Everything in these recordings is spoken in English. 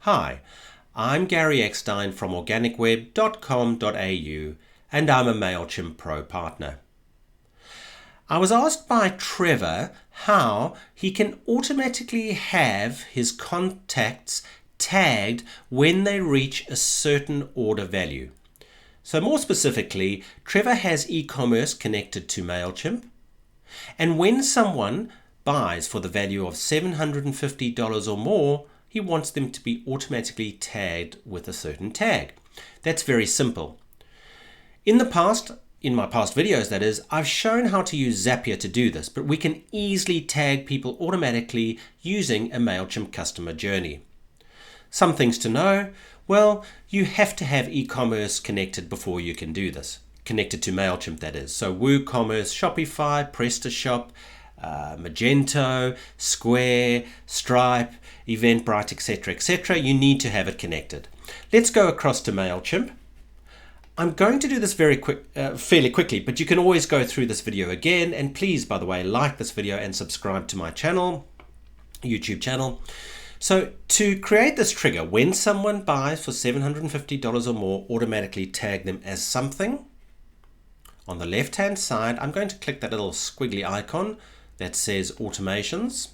Hi, I'm Gary Eckstein from organicweb.com.au and I'm a Mailchimp Pro partner. I was asked by Trevor how he can automatically have his contacts tagged when they reach a certain order value. So more specifically, Trevor has e-commerce connected to Mailchimp, and when someone buys for the value of $750 or more, he wants them to be automatically tagged with a certain tag. That's very simple. In my past videos that is, I've shown how to use Zapier to do this, but we can easily tag people automatically using a Mailchimp customer journey. Some things to know, well, you have to have e-commerce connected before you can do this. Connected to Mailchimp, that is. So WooCommerce, Shopify, PrestaShop, Magento, Square, Stripe, Eventbrite, etc. You need to have it connected. Let's go across to Mailchimp. I'm going to do this fairly quickly, but you can always go through this video again. And please, by the way, like this video and subscribe to my channel, YouTube channel. So to create this trigger, when someone buys for $750 or more, automatically tag them as something. On the left-hand side, I'm going to click that little squiggly icon that says automations.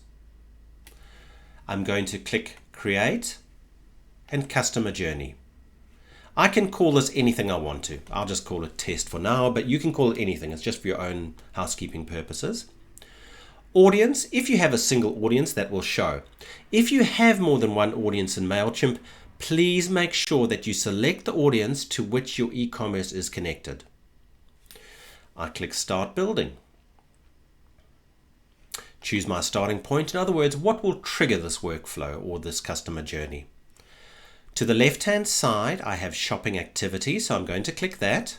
I'm going to click create and customer journey. I can call this anything I want to. I'll just call it test for now, but you can call it anything. It's just for your own housekeeping purposes. Audience, if you have a single audience, that will show. If you have more than one audience in Mailchimp, please make sure that you select the audience to which your e-commerce is connected. I click Start Building. Choose my starting point. In other words, what will trigger this workflow or this customer journey? To the left-hand side, I have Shopping Activity, so I'm going to click that.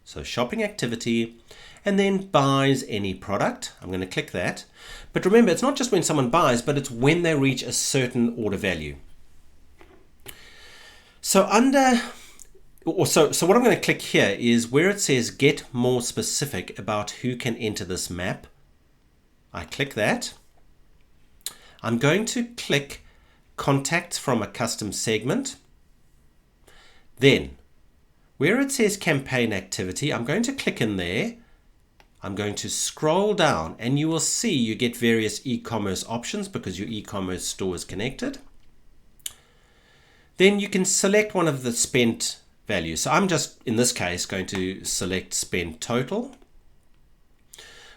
So Shopping Activity, and then Buys Any Product. I'm going to click that. But remember, it's not just when someone buys, but it's when they reach a certain order value. So what I'm going to click here is where it says Get More Specific about who can enter this map. I click that. I'm going to click Contacts from a custom segment. Then, where it says Campaign Activity, I'm going to click in there. I'm going to scroll down and you will see you get various e-commerce options because your e-commerce store is connected. Then you can select one of the spent values. So I'm just, in this case, going to select spend total,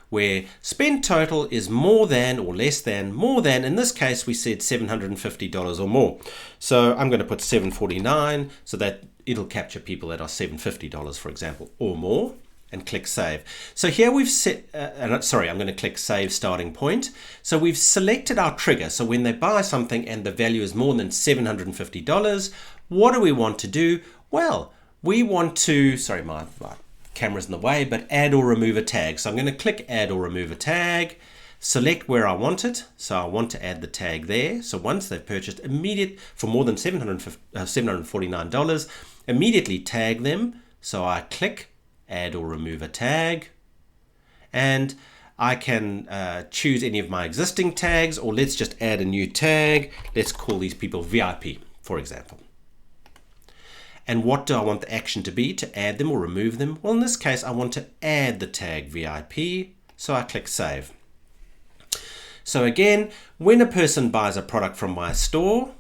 where spend total is more than or less than, more than, in this case we said $750 or more. So I'm going to put $749 so that it'll capture people that are $750, for example, or more, and click Save. So here we've set, I'm going to click Save Starting Point. So we've selected our trigger. So when they buy something and the value is more than $750, what do we want to do? Well, we want to, my camera's in the way, but add or remove a tag. So I'm going to click Add or Remove a Tag, select where I want it. So I want to add the tag there. So once they've purchased for more than $749, immediately tag them. So I click Add or Remove a Tag, and I can choose any of my existing tags, or let's just add a new tag. Let's call these people VIP, for example. And what do I want the action to be to add them or remove them? Well, in this case, I want to add the tag VIP, so I click Save. So again, when a person buys a product from my store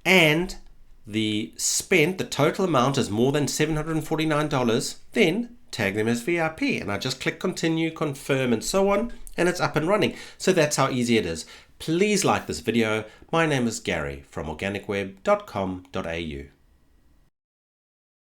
and the total amount is more than $749, then tag them as VIP. And I just click Continue, Confirm, and so on, and it's up and running. So that's how easy it is. Please like this video. My name is Gary from organicweb.com.au.